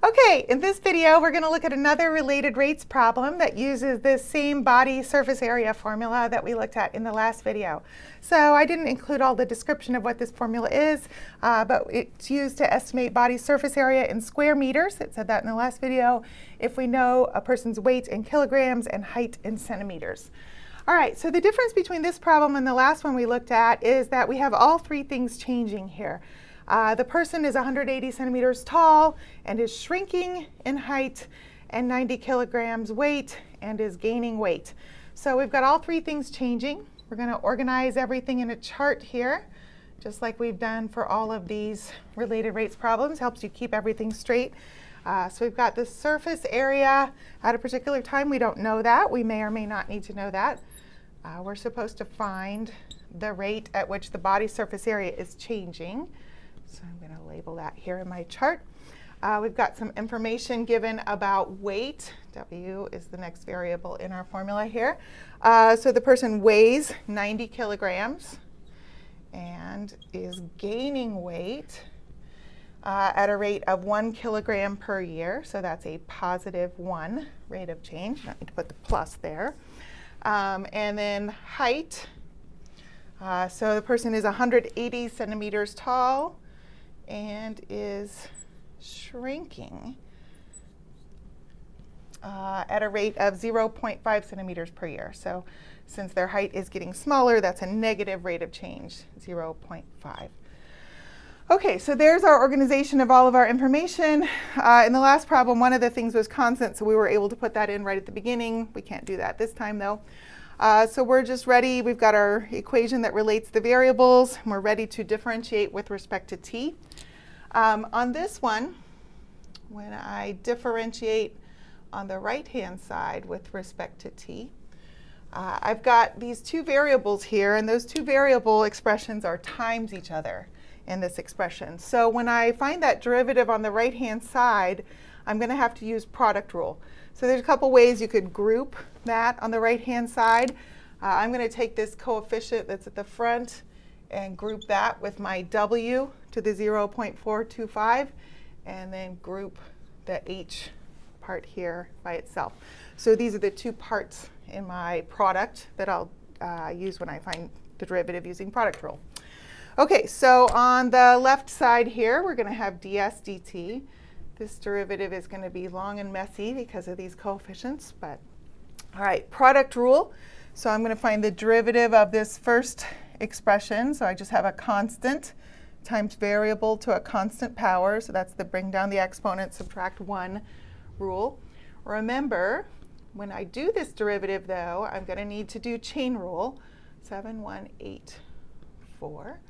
Okay, in this video, we're going to look at another related rates problem that uses this same body surface area formula that we looked at in the last video. So I didn't include all the description of what this formula is, but it's used to estimate body surface area in square meters. It said that in the last video, if we know a person's weight in kilograms and height in centimeters. All right, so the difference between this problem and the last one we looked at is that we have all three things changing here. The person is 180 centimeters tall and is shrinking in height and 90 kilograms weight and is gaining weight. So we've got all three things changing. We're going to organize everything in a chart here, just like we've done for all of these related rates problems. Helps you keep everything straight. So we've got the surface area at a particular time. We don't know that. We may or may not need to know that. We're supposed to find the rate at which the body surface area is changing. So I'm going to label that here in my chart. We've got some information given about weight. W is the next variable in our formula here. So the person weighs 90 kilograms and is gaining weight at a rate of 1 kilogram per year. So that's a +1 rate of change. I need to put the plus there. And then height. So the person is 180 centimeters tall and is shrinking at a rate of 0.5 centimeters per year. So since their height is getting smaller, that's a negative rate of change, 0.5. Okay, so there's our organization of all of our information. In the last problem, one of the things was constant, so we were able to put that in right at the beginning. We can't do that this time, though. So we're just ready. We've got our equation that relates the variables. And we're ready to differentiate with respect to t. On this one, when I differentiate on the right-hand side with respect to t, I've got these two variables here, and those two variable expressions are times each other in this expression. So when I find that derivative on the right-hand side, I'm going to have to use product rule. So there's a couple ways you could group that on the right-hand side. I'm going to take this coefficient that's at the front and group that with my w to the 0.425, and then group the h part here by itself. So these are the two parts in my product that I'll use when I find the derivative using product rule. Okay, so on the left side here, we're going to have ds dt. This derivative is going to be long and messy because of these coefficients, but all right, product rule. So I'm going to find the derivative of this first expression. So I just have a constant times variable to a constant power. So that's the bring down the exponent, subtract 1 rule. Remember, when I do this derivative, though, I'm going to need to do chain rule, 7, 1, 8, 4.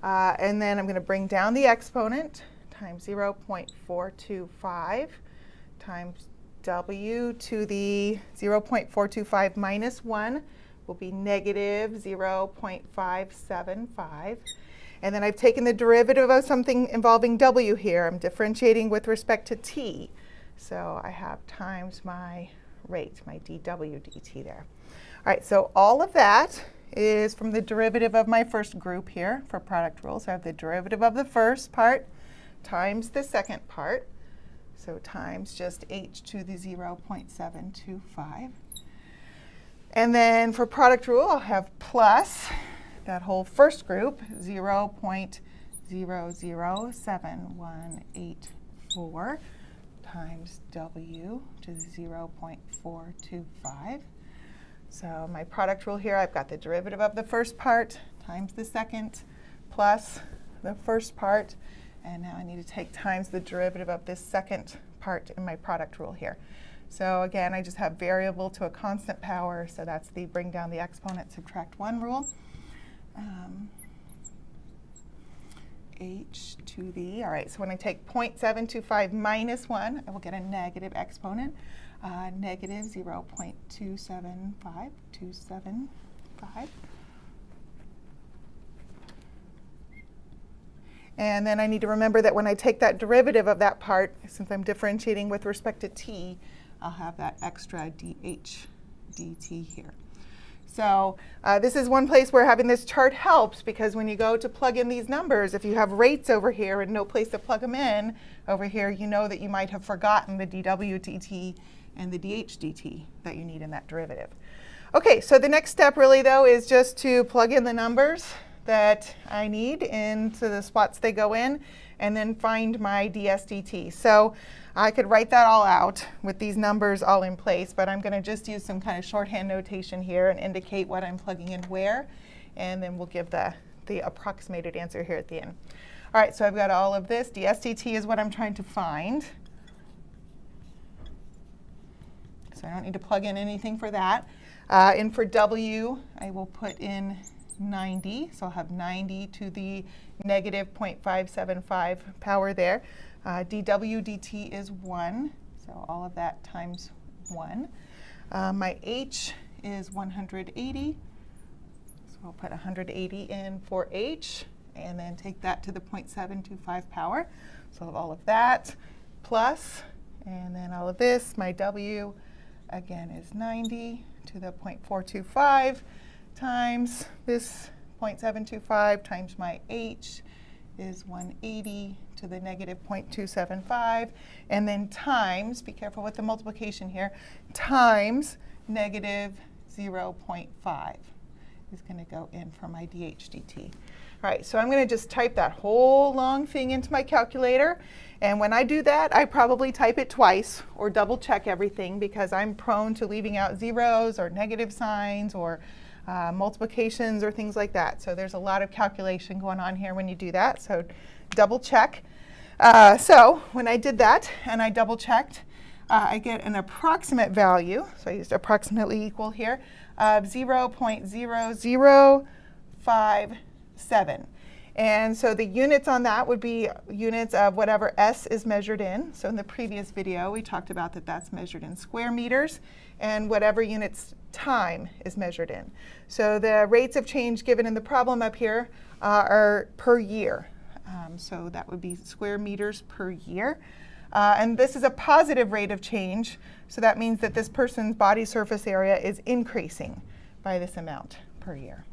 And then I'm going to bring down the exponent times 0.425 times w to the 0.425 minus 1 will be negative 0.575. And then I've taken the derivative of something involving w here. I'm differentiating with respect to t. So I have times my rate, my dw dt there. All right, so all of that is from the derivative of my first group here for product rule. So I have the derivative of the first part times the second part. So times just h to the 0.725. And then for product rule, I'll have plus that whole first group, 0.007184 times w to the 0.425. So my product rule here, I've got the derivative of the first part times the second plus the first part. And now I need to take times the derivative of this second part in my product rule here. So again, I just have variable to a constant power. So that's the bring down the exponent, subtract 1 rule. H to the, all right, so when I take 0.725 minus 1, I will get a negative exponent, negative 0.275275. And then I need to remember that when I take that derivative of that part, since I'm differentiating with respect to t, I'll have that extra dh dt here. So this is one place where having this chart helps, because when you go to plug in these numbers, if you have rates over here and no place to plug them in over here, you know that you might have forgotten the dw dt and the dh dt that you need in that derivative. OK, so the next step really, though, is just to plug in the numbers that I need into the spots they go in, and then find my ds dt. So I could write that all out with these numbers all in place, but I'm going to just use some kind of shorthand notation here and indicate what I'm plugging in where, and then we'll give the approximated answer here at the end. All right, so I've got all of this. ds dt is what I'm trying to find. So I don't need to plug in anything for that. And for w, I will put in 90. So I'll have 90 to the negative 0.575 power there. dw dt is 1. So all of that times 1. My h is 180. So I'll put 180 in for h, and then take that to the 0.725 power. So I'll have all of that plus, and then all of this. My w, again, is 90 to the 0.425 times this 0.725 times my h is 180 to the negative 0.275, and then times, be careful with the multiplication here, times negative 0.5 is going to go in for my dh dt. All right, so I'm going to just type that whole long thing into my calculator. And when I do that, I probably type it twice or double check everything, because I'm prone to leaving out zeros or negative signs or multiplications or things like that. So there's a lot of calculation going on here when you do that. So double check. So when I did that and I double checked, I get an approximate value. So I used approximately equal here of 0.0057. And so the units on that would be units of whatever s is measured in. So in the previous video, we talked about that that's measured in square meters, and whatever units time is measured in. So the rates of change given in the problem up here are per year. So that would be square meters per year. And this is a positive rate of change. So that means that this person's body surface area is increasing by this amount per year.